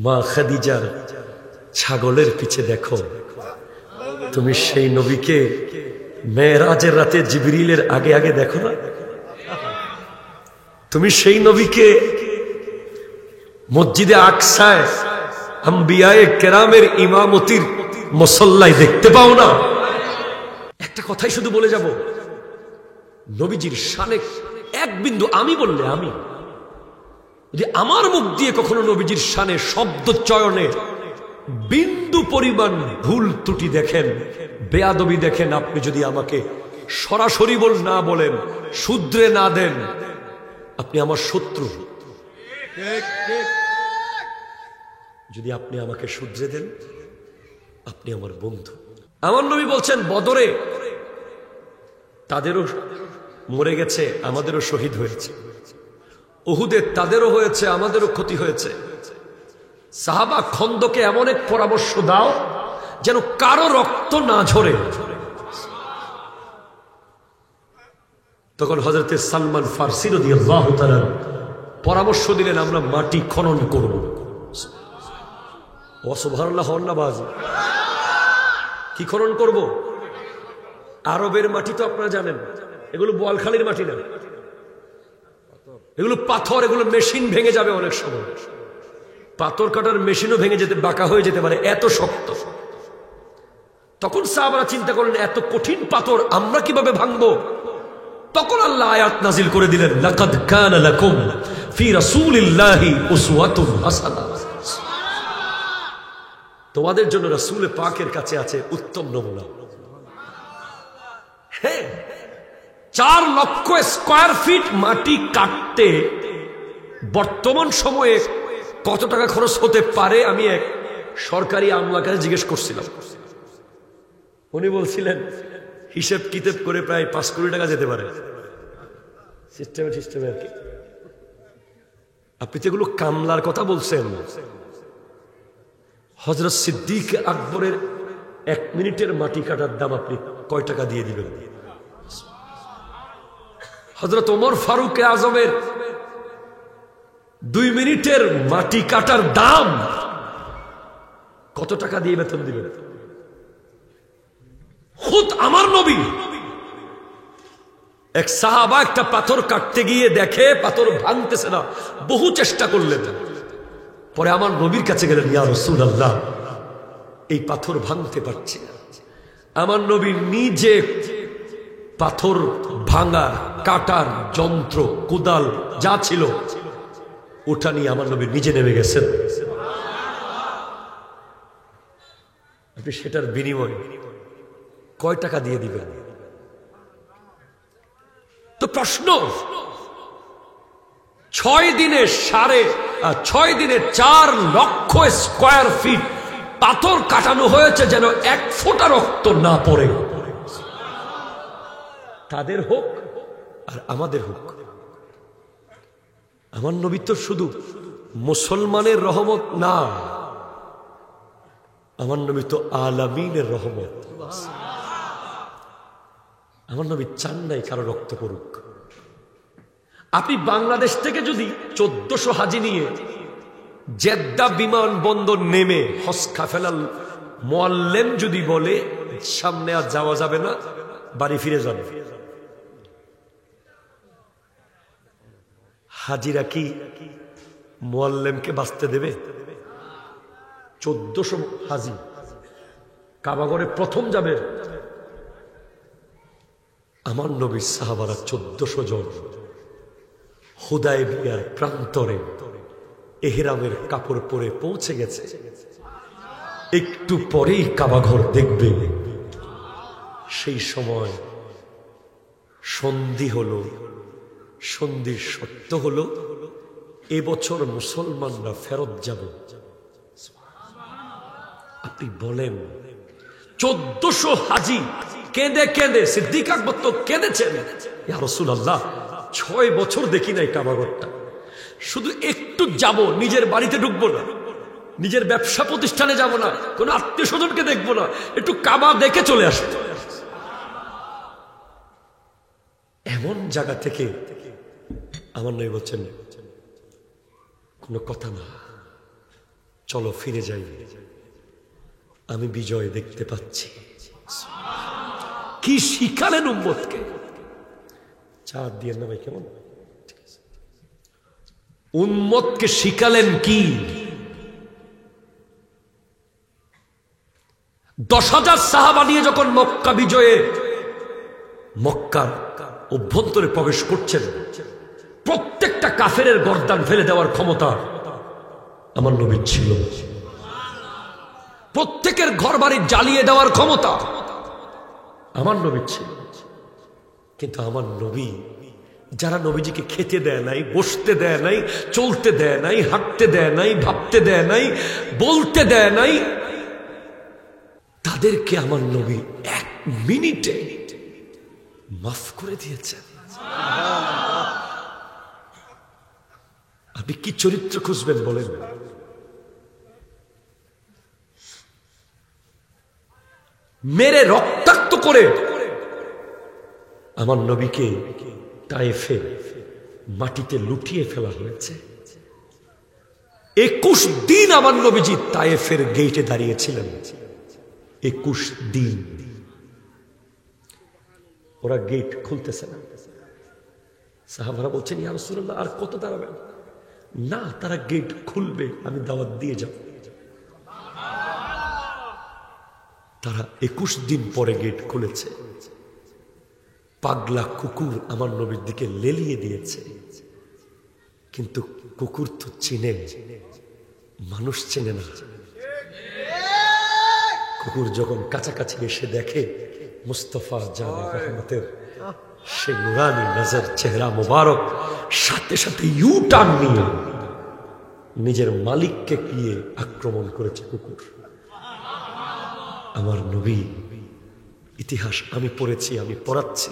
মা খাদিজার ছাগলের পিছে দেখো, তুমি সেই নবীকে মেরাজের রাতে জিবরিলের আগে আগে দেখো না? তুমি সেই নবীকে মসজিদে আকসায় আম্বিয়ায়ে কেরামের ইমামতির মুসল্লায় দেখতে পাও না? একটা কথাই শুধু বলে যাব, নবীজির শানে এক বিন্দু আমি বললে, আমি যদি আমার মুখ দিয়ে কখনো নবীজির শানে শব্দ চয়নে বিন্দু পরিমাণ ভুল ত্রুটি দেখেন, বেয়াদবি দেখেন, আপনি যদি আমাকে সরাসরি না বলেন, শুধরে না দেন, আপনি আমার শত্রু। যদি আপনি আমাকে শুধরে দেন, আপনি আমার বন্ধু। আমার নবী বলছেন, বদরে তাদেরও মরে গেছে, আমাদেরও শহীদ হয়েছে, উহুদে তাদেরও হয়েছে, আমাদেরও ক্ষতি হয়েছে। সাহাবা খন্দকে এমন এক পরামর্শ দাও যেন কারো রক্ত না ঝরে। তখন হযরতে সালমান ফারসি রাদিয়াল্লাহু তাআলা পরামর্শ দিলেন, আমরা মাটি খনন করব। ও সুবহানাল্লাহ, হন্নাবাজ। কি খনন করব? আরবের মাটি তো আপনারা জানেন, এগুলো বোয়ালখালীর মাটি না, এগুলো পাথর, এগুলো মেশিন ভেঙে যাবে অনেক সময়। পাথর কাটার মেশিনও ভেঙে যেতে, বাঁকা হয়ে যেতে পারে, এত শক্ত। তখন সাহাবারা চিন্তা করলেন, এত কঠিন পাথর আমরা কিভাবে ভাঙবো? তখন আল্লাহ আয়াত নাজিল করে দিলেন, লাকাদ কানা লাকুম ফি রাসূলিল্লাহি উসওয়াতুন হাসানাহ। তোমাদের জন্য রাসূল পাকের কাছে আছে উত্তম নমুনা। হ্যাঁ, 4 লক্ষ স্কয়ার ফিট মাটি কাটতে বর্তমান সময়ে কত টাকা খরচ হতে পারে? আমি এক সরকারি আমলার কাছে জিজ্ঞেস করছিলাম, উনি বলছিলেন হিসেব কিতাব করে প্রায় 5 কোটি টাকা যেতে পারে। সিস্টেমে আর কি। আপনি তো এগুলো কামলার কথা বলছেন। হযরত সিদ্দিক আকবরের 1 মিনিটের মাটি কাটার দাম আপনি কয় টাকা দিয়ে দিবেন? হযরত ওমর ফারুক আজমের 2 মিনিটের মাটি কাটার দাম কত টাকা দিয়ে বেতন দিবেন? খুদ আমার নবী এক সাহাবা একটা পাথর কাটতে গিয়ে দেখে পাথর ভাঙতেছে না, বহু চেষ্টা করলেন, পরে আমার নবীর কাছে গেলেন, ইয়া রাসূলুল্লাহ, এই পাথর ভাঙতে পারছি না। আমার নবী নিজে পাথর ভাঙা কাটার যন্ত্র, কোদাল যা ছিল ওটা নিয়ে আমার নবী নিজে নেমে গেছেন। আপনি সেটার বিনিময়ে কয় টাকা দিয়ে দিবেন? তো প্রশ্ন, 6 দিনে 4 লক্ষ স্কয়ার ফিট পাথর কাটানো হয়েছে যেন 1 ফোঁটা রক্ত না পড়ে। তাদের হোক আর আমাদের হোক, আমার নবী তো শুধু মুসলমানের রহমত না, আমার নবী তো আলামিনের রহমত। আমার নবী চান নাই কারো রক্ত পড়ুক। আপনি বাংলাদেশ থেকে যদি 1400 হাজি নিয়ে জেদ্দা বিমানবন্দর নেমে হজ কাফেলার মুআল্লিম যদি বলে সামনে আর যাওয়া যাবে না, বাড়ি ফিরে যাবে, হাজিরা কি মুআল্লিমকে বাঁচতে দেবে? 1400 হাজি কাবাগরে প্রথম যাবে। আমার নবীর সাহাবারা 1400 জন হুদায়বিয়ার প্রান্তরে ইহরামের কাপড় পরে পৌঁছে গেছে। একটু পরেই কাবাঘর দেখবে। সেই সময় সন্ধি হলো, সন্ধির সত্য হলো এবছর মুসলমানরা ফেরত যাবে। আপনি বলেন 1400 হাজি কেঁদে কেঁদে, সিদ্দিক আকবর তো কেঁদেছেন, ইয়া রাসূলুল্লাহ 6 বছর দেখি নাই কাবাঘরটা, শুধু একটু যাব, নিজের বাড়িতে ঢুকবো না, নিজের ব্যবসা প্রতিষ্ঠানে যাব না, কোন আত্মীয় স্বজনকে দেখবো না, একটু কাবা দেখে চলে আসতো। এমন জায়গা থেকে আমার নবী বলছেন, কোনো কথা না, চলো ফিরে যাই, আমি বিজয় দেখতে পাচ্ছি। কি শিখালেন উম্মতকে? চাঁদ দিয়ে না ভাই, কেমন উম্মতকে শিখালেন কি? 10,000 সাহাবা নিয়ে যখন মক্কা বিজয়ে মক্কার অভ্যন্তরে প্রবেশ করছেন, প্রত্যেকটা কাফেরের গর্দান ফেলে দেওয়ার ক্ষমতা আমার নবীর ছিল। প্রত্যেকের ঘর বাড়ি জ্বালিয়ে দেওয়ার ক্ষমতা আমার নবীর ছিল। কিন্তু আমার নবী, যারা নবীজিকে খেতে দেয় নাই, বসতে দেয় নাই, চলতে দেয় নাই, হাঁটতে দেয় নাই, ভাবতে দেয় নাই, বলতে দেয় নাই, তাদেরকে আমার নবী 1 মিনিটে মাফ করে দিয়েছেন। আপনি কি চরিত্র খুঁজবেন বলেন? মেরে রক্তাক্ত করে আমার নবীকে তায়েফে মাটিতে লুটিয়ে ফেলা হয়েছে। 21 দিন আমার নবীজি তায়েফের গেটে দাঁড়িয়েছিলেন। 21 দিন ওরা গেট খুলতেছে না। সাহাবারা বলছেন, ইয়া রাসূলুল্লাহ, আর কত দাঁড়াবেন? না, তারা গেট খুলবে, আমি দাওয়াত দিয়ে যাব। তারা 21 দিন পরে গেট খুলেছে। পাগলা কুকুর আমার নবীর দিকে লেলিয়ে দিয়েছে, কিন্তু কুকুর তো চিনে, মানুষ চেনে না। কুকুর যখন কাছাকাছি এসে দেখে মুস্তাফা জানে রহমতের সে নুরানি নজর চেহারা মুবারক, সাথে সাথে ইউ টার্ন নিয়ে নিজের মালিককে গিয়ে আক্রমণ করেছে কুকুর। আমার নবী, ইতিহাস আমি পড়েছি, আমি পড়াচ্ছি,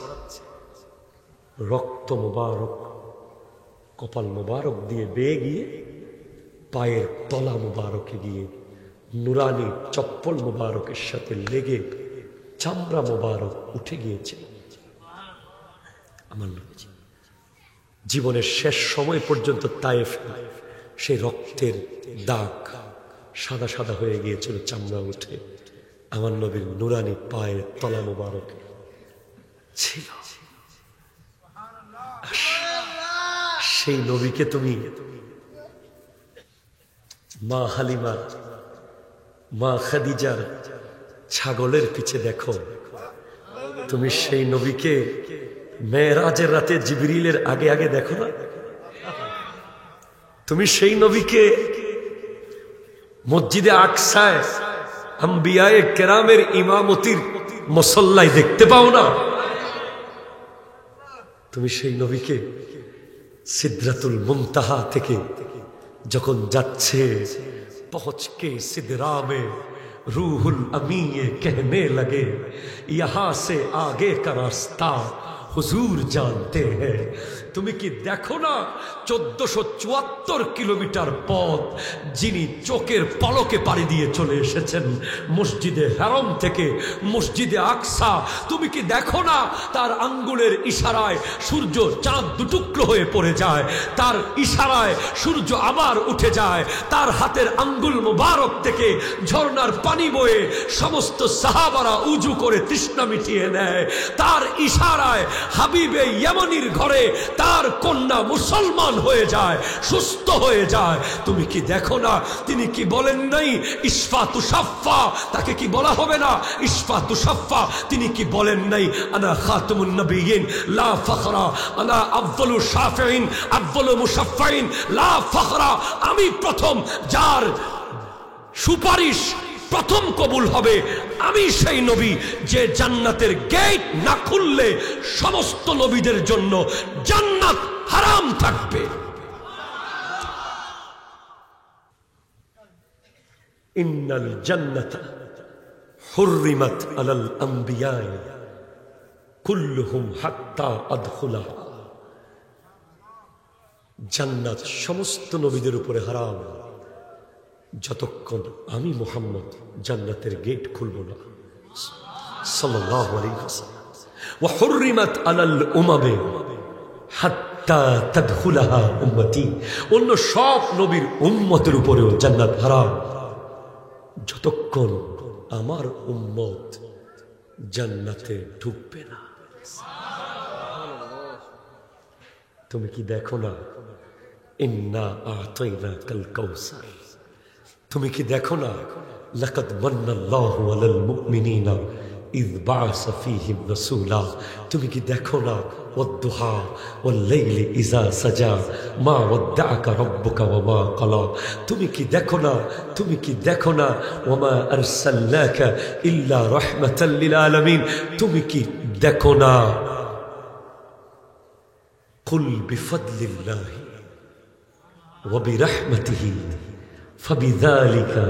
রক্ত মুবারক কপাল মুবারক দিয়ে বেয়ে গিয়ে পায়ের তলা মুবারকে গিয়ে নুরানি চপ্পল মুবারকের সাথে লেগে চামড়া মুবারক উঠে গিয়েছে। আমার নবীজি জীবনের শেষ সময় পর্যন্ত তায়েফ সেই রক্তের দাগ সাদা সাদা হয়ে গিয়েছিল, চামড়া উঠে আমার নবীর নুরানি পায়ের তলা মুবারক ছিল। সেই নবীকে তুমি মা হালিমার, মা খাদিজার ছাগলের পিছে দেখো, তুমি সেই নবীকে মেরাজের রাতে জিবরিলের আগে আগে দেখো না? তুমি সেই নবীকে মসজিদে আকসায় আম্বিয়ায়ে কেরামের ইমামতির মুসল্লায় দেখতে পাও না? তুমি সেই নবীকে সিদরাতুল মুনতাহা থেকে যখন যাচ্ছে, পৌঁছকে সিদরা মে रूहुल अमी ये कहने लगे यहाँ से आगे का रास्ता हुजूर जानते हैं। তুমি কি দেখো না 1474 কিলোমিটার পথ যিনি চোখের পলকে পাড়ি দিয়ে চলে এসেছেন মসজিদে হারাম থেকে মসজিদে আকসা? তুমি কি দেখো না তার আঙ্গুলের ইশারায় সূর্য চাঁদ দুটুকরো হয়ে পড়ে যায়, তার ইশারায় সূর্য আবার উঠে যায়, তার হাতের আঙ্গুল মোবারক থেকে ঝর্ণার পানি বয়ে সমস্ত সাহাবারা উজু করে তৃষ্ণা মিটিয়ে নেয়, তার ইশারায় হাবিবে ইয়ামানির ঘরে তার কন্যা মুসলমান হয়ে যায়, সুস্থ হয়ে যায়। তুমি কি দেখো না? তিনি কি বলেন নাই ইশফাতু শাফফা? তাকে কি বলা হবে না ইশফাতু শাফফা? তিনি কি বলেন নাই আনা খাতামুন নবিয়্যিন লা ফখরা, আনা আফদালু শাফিঈন আফদালু মুশাফফিঈন লা ফখরা? আমি প্রথম যার সুপারিশ প্রথম কবুল হবে, আমি সেই নবী যে জান্নাতের গেট না খুললে সমস্ত নবীদের জন্য জান্নাত হারাম থাকবে। ইন্নাল জান্নাতা হুররিমাত আলাল আমবিয়া কুল্লুহুম হাত্তা আদখুলাহা। জান্নাত সমস্ত নবীদের উপরে হারাম যতক্ষণ আমি মুহাম্মদ জান্নাতের গেট খুলব না। সাল্লাল্লাহু আলাইহি ওয়াসাল্লাম। ওয়া হুররিমাত আলাল উমামে হাত্তা তাদখুলাহা উম্মতি। অন্য সব নবীর উম্মতের উপরেও জান্নাত হারাম। যতক্ষণ আমার উম্মত জান্নাতে ঢুকবে না। তুমি কি দেখো না, ইন্না আ'তাইনাকাল কাউসার। তুমি কি দেখো না, লাকাদ মান্নাল্লাহু আলাল মুমিনিনা ইয বা'আসা ফীহিম রাসূলা। তুমি কি দেখো না, ওয়াদ-দুহা ওয়াল-লাইলি ইযা সাজা মা ওয়াদ্দা'আকা রাব্বুকা ওয়া মা ক্বালা। তুমি কি দেখো না, তুমি কি দেখো না, ওয়া মা আরসালনাকা ইল্লা রাহমাতাল লিল আলামিন। তুমি কি দেখো না, কুল বিফদলিল্লাহি ওয়া বিরহমাতিহি ফাবিযালিকা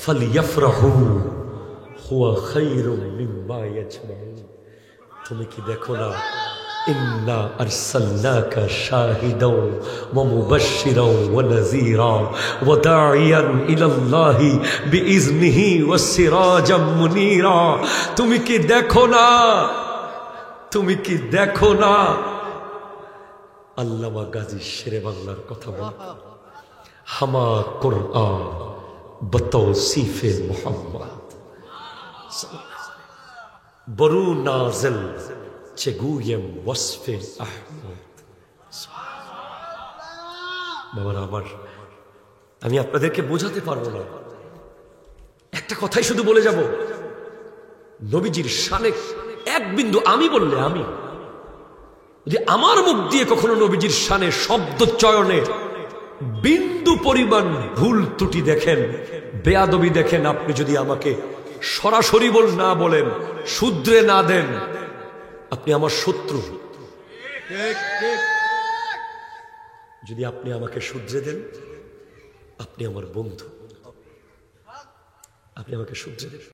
ফালইফরাহু হুয়া খায়রুম মিম্মা ইয়াজমাউন। তুমি কি দেখো না, ইন্না আরসালনাকা শাহিদাও ওয়া মুবাশশিরাও ওয়া নাযীরা ওয়া দাঈয়ান ইলাল্লাহি বিইজনিহি ওয়া সিরাজাম মুনীরা। তুমি কি দেখো না, তুমি কি দেখো না। আল্লামা গাজী শেরে বাংলার কথা বলতেন, হামা কুরআন বতৌসিফে মুহাম্মদ বরু নাজিল চেগুয়েম ওয়াসফে আহমদ। বাবার আমার, আমি আপনাদেরকে বোঝাতে পারবো না, একটা কথাই শুধু বলে যাব, নবীজির শানে এক বিন্দু আমি বললে, আমি যদি আমার মুখ দিয়ে কখনো নবীজির শানে শব্দ চয়নে বিন্দু পরিমাণ ভুল ত্রুটি দেখেন, বেয়াদবি দেখেন, আপনি যদি আমাকে সরাসরি না বলেন, শুধরে না দেন, আপনি আমার শত্রু। যদি আপনি আমাকে শুধরে দেন, আপনি আমার বন্ধু। আপনি আমাকে শুধরে দেন।